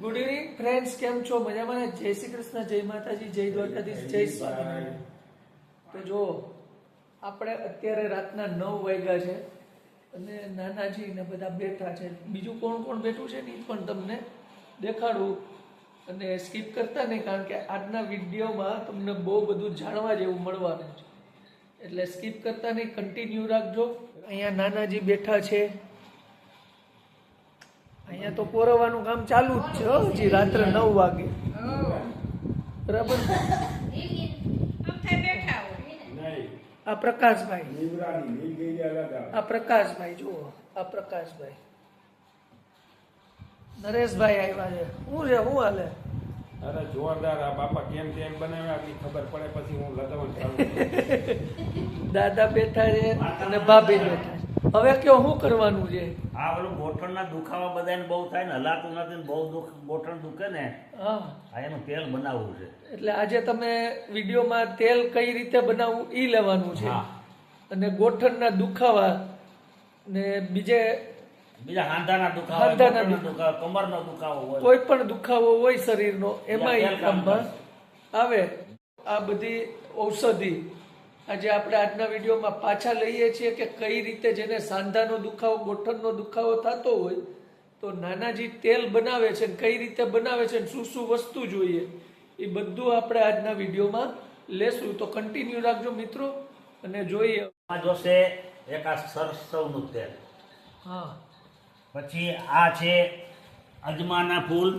Good evening friends, કેમ છો? મજામાં ને? જય શ્રી કૃષ્ણ, જય માતાજી, જય દ્વારકાધીશ, જય સ્વામિનારાયણ. તો જો આપણે અત્યારે રાતના 9 વાગ્યા છે અને નાનાજી ને બધા બેઠા છે. બીજું કોણ કોણ બેઠું છે ને એ પણ તમને દેખાડું અને સ્કીપ કરતા નહીં, કારણ કે આજના વિડીયોમાં તમને બહુ બધું જાણવા જેવું મળવાનું છે, એટલે સ્કીપ કરતા નહીં, કન્ટિન્યુ રાખજો. અહીંયા નાનાજી બેઠા છે. અહીંયા તો પોરવવાનું કામ ચાલુ જ છે હજી રાત્રે 9 વાગે, બરાબર. આ પ્રકાશભાઈ જુઓ, આ પ્રકાશભાઈ, નરેશભાઈ આવ્યા છે. શું છે, શું હાલે? અરે જોરદાર. આ બાપા કેમ કેમ બનાવ્યા આટલી ખબર પડે પછી હું લગાવવાનું ચાલુ. દાદા બેઠા છે અને ભાભી બેઠા છે. હવે કયો શું કરવાનું છે? આ ઓલું ગોઠણના દુખાવા બધાને બહુ થાય ને, હલાતું નથી ને, બહુ ગોઠણ દુખે ને, હા, એનું તેલ બનાવવું છે. એટલે આજે તમે વિડીયોમાં તેલ કઈ રીતે બનાવવું ઈ લેવાનું છે. અને ગોઠણના દુખાવા ને બીજા હાંધાના દુખાવા, કમરનો દુખાવો હોય, કોઈ પણ દુખાવો હોય શરીરનો, એમાં ઈ કામમાં આવે. આ બધી ઔષધિ આજે આપણે આજના વિડીયોમાં પાછા લઈએ છીએ કે કઈ રીતે જેને સાંધાનો દુખાવો, ગોઠણનો દુખાવો થતો હોય તો નાનાજી તેલ બનાવે છે, કઈ રીતે બનાવે છે, શું શું વસ્તુ જોઈએ, એ બધું આપણે આજના વિડીયોમાં લેશું. તો કન્ટિન્યુ રાખજો મિત્રો અને જોઈએ. જોશે એક આ સરસવનું તેલ, હા, પછી આ છે અજમાના ફૂલ,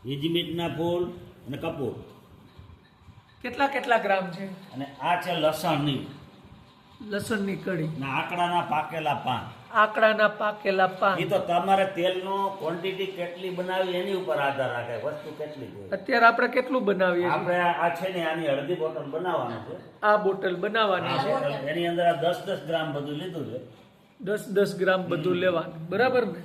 હિજમીતના ફૂલ અને કપૂર. કેટલા કેટલા ગ્રામ છે? અને આ છે લસણની કઢી, આકડાના પાકેલા પાન. આકડાના પાકેલા પાન. એ તો તમારે તેલનો ક્વોન્ટિટી કેટલી બનાવી એની ઉપર આધાર રાખે, વસ્તુ કેટલી જોઈએ. અત્યારે આપણે કેટલું બનાવીએ? આપણે આ છે ને આની અડધી બોટલ બનાવવાનું છે. આ બોટલ બનાવવાની છે, એની અંદર આ 10-10 ગ્રામ બધું લીધું છે. 10-10 ગ્રામ બધું લેવાનું, બરાબર ને?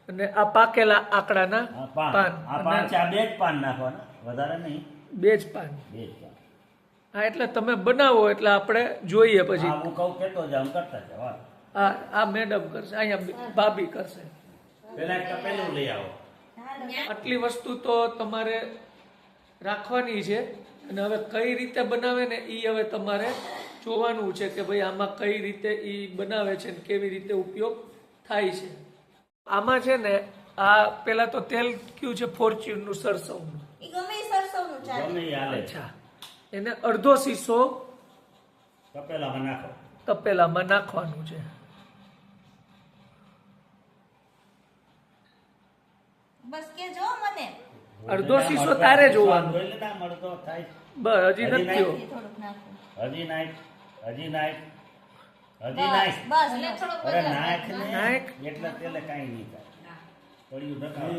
અને આ પાકેલા આકડાના પાન, આ પાન છે, આ 2 જ પાન નાખવાના, વધારે નહીં, 2 જ પાન. 2 જ પાન. હા, એટલે તમે બનાવો એટલે આપણે જોઈએ પછી. હું કહું કેટલો જામ કરતા જાવ. આ મેડમ કરશે, અહીંયા ભાભી કરશે. પેલા એક તપેલું લઈ આવો. આટલી વસ્તુ તો તમારે રાખવાની છે. અને હવે કઈ રીતે બનાવે ને એ હવે તમારે જોવાનું છે કે ભાઈ આમાં કઈ રીતે એ બનાવે છે ને કેવી રીતે ઉપયોગ થાય છે. આમાં છે ને આ પેલા તો તેલ કયું છે? ફોર્ચ્યુનનું, સરસવનું. અચ્છા, એને અડધો શીશો તપેલામાં નાખવાનું છે. અડધો શીશો તારે જોવાનું. બસ, હજી નથી થયો. હજી નાખ. અરે નાખ ને, એટલે તેલે કાંઈ નહીં થાય. પડ્યું ધકાવ.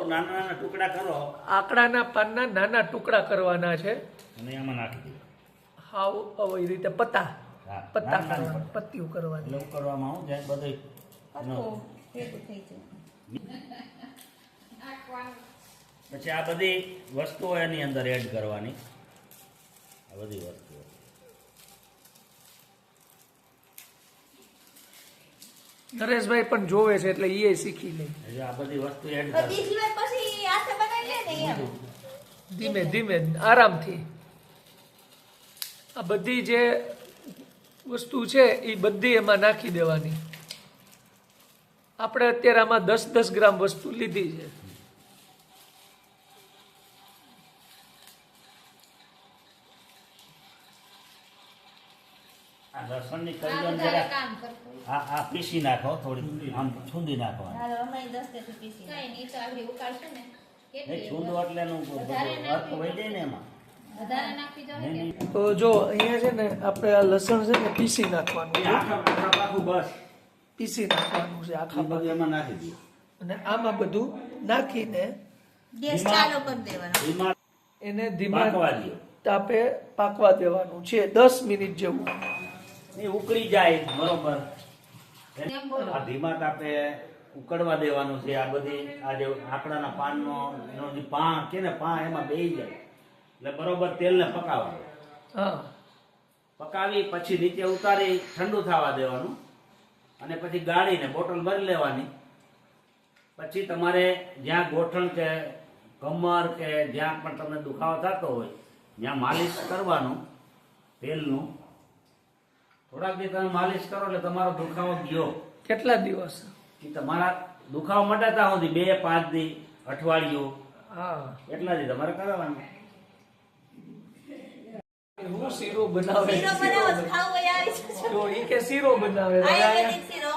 નાના નાના ટુકડા કરો. આકડાના પાનના નાના ટુકડા કરવાના છે અને એમાં નાખી દો. હાવ આવી રીતે પત્તા કરવાના, પત્તીઓ કરવાની. એટલે કરવામાં આવું જાય બધું. પછી આ બધી વસ્તુઓ એની અંદર એડ કરવાની. આ બધી વસ્તુઓ નરેશભાઈ પણ જોવે છે એટલે એ શીખી લે. આ બધી વસ્તુ એડ ધીમે ધીમે આરામથી. આ બધી જે વસ્તુ છે એ બધી એમાં નાખી દેવાની. આપણે અત્યારે આમાં 10-10 ગ્રામ વસ્તુ લીધી છે. લસણની કડીઓને જરા આ પીસી નાખો, થોડી આમ છૂંદી નાખવાની. છૂંદો એટલે એનું અર્થ વહી જાય ને એમાં. તો જો અહીંયા છે ને આપણે આ લસણ છે ને પીસી નાખવાનું છે. બસ પીસી નાખવાનું છે આખા બધું એમાં નાખી દો. અને આમાં બધું નાખીને એને ધીમા તાપે પાકવા દેવાનું છે 10 મિનિટ જેવું. ઉકળી જાય બરોબર, આ ધીમા તાપે ઉકળવા દેવાનું છે. આ બધી આ જે આકડાના પાનનો એનો જે પાન કે ને પાન એમાં બેસી જાય એટલે બરોબર તેલને પકાવવાનું. હા, પકાવી પછી નીચે ઉતારી ઠંડુ થવા દેવાનું અને પછી ગાળીને બોટલ ભરી લેવાની પછી તમારે જ્યાં ગોઠણ કે કમર કે જ્યાં પણ તમને દુખાવો થતો હોય ત્યાં માલિશ કરવાનું તેલનું. થોડાક દી તમે માલિશ કરો એટલે તમારો દુખાવો ગયો. કેટલા દિવસ? કે તમારા દુખાવો મટે ત્યાં સુધી 2-5 દી, અઠવાડિયું, હા. એટલા દી તમારે કરવાનું. હું શીરો બનાવે શીરો બનાવો તો ખાવું હોય આવી જજો. જો ઈ કે શીરો બનાવે આયુર્વેદિક શીરો.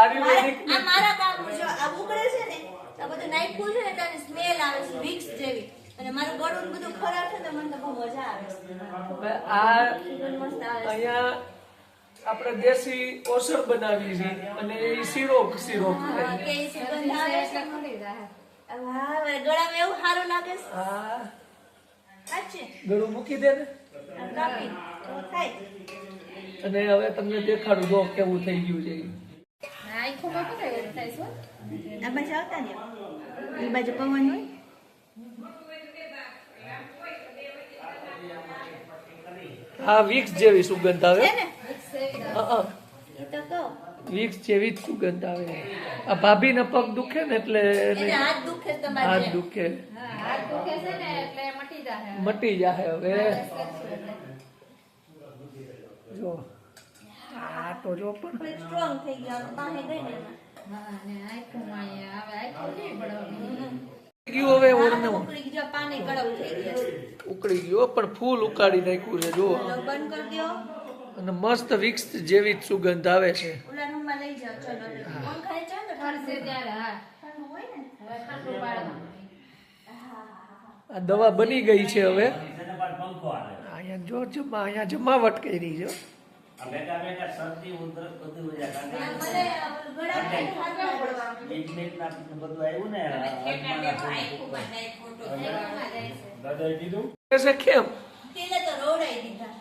આયુર્વેદિક આ મારા ગામનું જો આ ઉકળે છે ને તો બધું નાખ્યું છે ને ત્યારે સ્મેલ આવે છે વિક્સ જેવી. અને મારું ગળું બધું ખરાબ છે તો મને તો બહુ મજા આવે છે. હવે આ સુગંધ મસ્ત આવે છે. અહીંયા આપણે દેશી ઓસળ બનાવી છે અને એ શીરો હા, કે ઈ સુગંધ આવે છે. વાહ, હવે ગળામાં એવું સારું લાગે છે. હા સાચે ગળું મૂકી દે ને આ કાપી તો થાય. અને હવે તમને દેખાડું જો કેવું થઈ ગયું છે ઈ. આ બાજુ આવતા ને એ બાજુ પવન હોય. આ વિક્સ જેવી સુગંધ આવે છે ને હા, એ તો કહો વિક્સ જેવી જ સુગંધ આવે. આ ભાભીના પગ દુખે ને એટલે એને હાથ દુખે છે તમારે હાથ જેમ. દુખે હાથ દુખે છે ને એટલે મટી જાય. મટી જાય હવે જો આ તો જો પણ થોડી સ્ટ્રોંગ થઈ ગયા પાસે ગઈ ને એમાં. હા, ને આંખોમાં અહીંયા હવે આંખો નહીં પડવાની. ગયું હવે ઓરને ઉકળી ગયા પાણી કડક થઈ ગયા છે. ઉકળી ગયો પણ ફૂલ ઉકાળી નાખ્યું છે જો ચલો બંધ કરી દો. અને મસ્ત વિક્સ જેવી જ સુગંધ આવે છે. ઓલા રૂમમાં લઈ જાઓ ચલો પંખા ને ચાલો ફરશે ત્યારે હા. ઠંડુ હોય ને. હવે ઠંડુ પાડવાનું. આ દવા બની ગઈ છે હવે એને પણ પંખો આવે. અહીંયા જો અહીંયા જમાવટ કરી છે આ બેઠા બેઠા શરદી, ઉધરસ બધું વહી જાય. કારણ કે મને ગળામાં હાથ ના પડવા. ટ્રીટમેન્ટના બધું આવ્યું ને દાદાએ કીધું છે કેમ તેલે તો રોવડાઈ દીધા.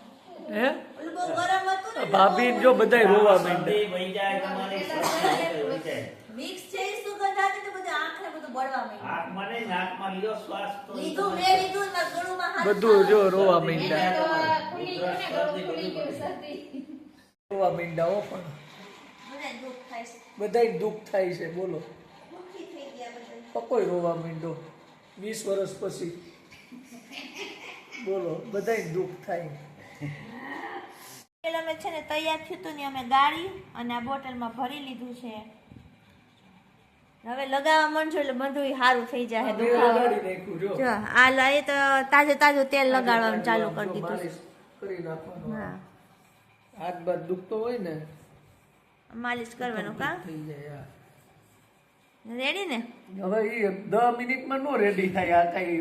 હે ઓલું બહુ ગરમ હતું ને ભાભી જો બધાય રોવા માંડ્યા. શરદી વહી જાય તમારી, શરદી વહી જાય. મિક્સ છે એ સુગંધ હતી તો બધું આંખને બધું બળવા માંડ્યું. હાથમાં નહીં, નાકમાં લ્યો શ્વાસ તો લીધું મેં લીધું ને મારા ગળુમાં હાથ બધું જો રોવા એને માંડ્યા તો ખુલી ગયું ને ગળું ખુલી ગયું શરદી. રોવા માંડ્યા હો પણ બધાય દુઃખ થાય છે. બધાય દુઃખ થાય છે બોલો દુઃખી થઈ ગયા બધા. પકોય રોવા માંડ્યો 20 વર્ષ પછી બોલો બધાય દુઃખ થાય. પેલા અમે છે ને તૈયાર થયું હતું ને અમે ગાળી અને આ બોટલમાં ભરી લીધું છે. હવે લગાવવા માંડજો એટલે બધું સારું થઈ જાય આ દુખાવો. લગાડી નાખ્યું જો જો આ લઈ તો તાજે તાજું તેલ લગાડવાનું ચાલુ કરી દીધું છે. માલિશ કરી નાખવાનું હા હાથ બાદ દુખતો હોય ને માલિશ કરવાનું કા થઈ જાય હા. રેડી ને હવે એ 10 મિનિટમાં નો રેડી થાય આ કઈ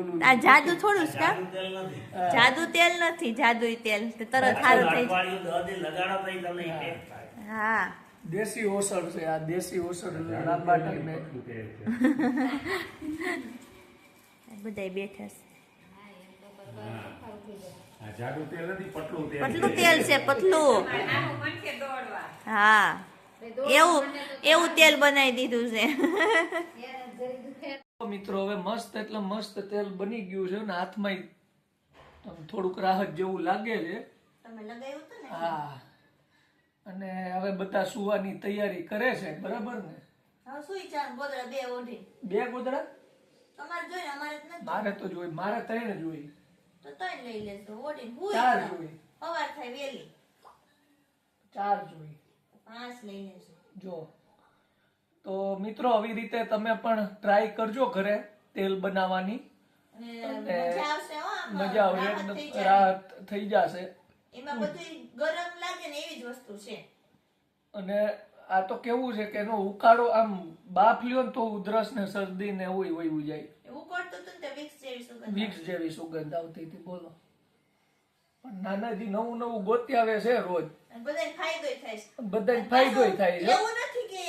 ઓલું આ જાદુ થોડું જ કા તેલ નથી. જાદુ તેલ નથી જાદુઈ તેલ તે તરત સારું થઈ જાય. અઠવાડિયું 10 દી લગાડો તો ઈ તમને effect થાય. હા દેશી ઓસળ છે આ દેશી ઓસળ લાંબા ટાઈમે બધાય બેઠા છે. આ જાડું તેલ નથી, પતલું તેલ. પતલું તેલ છે પતલું. હા એવું તેલ બનાવી દીધું છે. મિત્રો હવે મસ્ત એટલે મસ્ત તેલ બની ગયું છે ને હાથમાં થોડુંક રાહત જેવું લાગે છે. તમે લગાવ્યું હતું ને હા અને હવે બધા સુવાની તૈયારી કરે છે બરાબર ને. હવે સુઈ જાવ ગોદડા બે ઓઢી. 2 ગોદડા તમારે જોઈએ અમારે તો નથી. મારે તો જોઈ મારે 3 જોઈ તો ત્રણ લઈ લેજો ઓઢી હુઈ 4 જાઓ. જોઈ સવાર થાય વેલી 4 જોઈ 5 લઈ લેજો. જો તો મિત્રો આવી રીતે તમે પણ ટ્રાય કરજો ઘરે તેલ બનાવવાની અને અને મજા આવશે હો આમાં. મજા આવે રાહત એકદમ થઈ જાય. રાહત થઈ જશે. એમાં બધું ગરમ લાગે ને એવી જ વસ્તુ છે. અને આ તો કેવું છે કે એનો ઉકાળો આમ બાફ લ્યો ને તો ઉધરસ ને શરદી ને એવું વયું જાય. એવું કરતું હતું ને તે વિક્સ જેવી સુગંધ વિક્સ જેવી સુગંધ આવતી હતી બોલો. પણ નાનાજી નવું નવું ગોતી આવે છે રોજ અને બધાને ફાયદો થાય છે. બધાને ફાયદો થાય છે. એવું નથી કે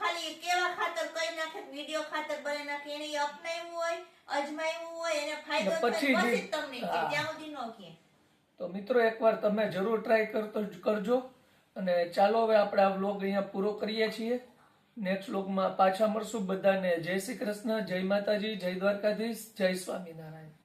ખાલી કેવા ખાતર કઈ નાખે વિડીયો ખાતર બનાવી નાખે એને ઈ અપનાવ્યું હોય અજમાવ્યું હોય એને ફાયદો ને થાય પછી પછી જે- જ તમને કે હા. ત્યાં સુધી ન કે. તો મિત્રો એકવાર તમે જરૂર ટ્રાય કરજો. અને ચાલો હવે આપણે આ વ્લોગ અહીંયા પૂરો કરીએ છીએ. નેક્સ્ટ વ્લોગમાં પાછા મળશું. બધાને જય શ્રી કૃષ્ણ, જય માતાજી, જય દ્વારકાધીશ, જય સ્વામિનારાયણ.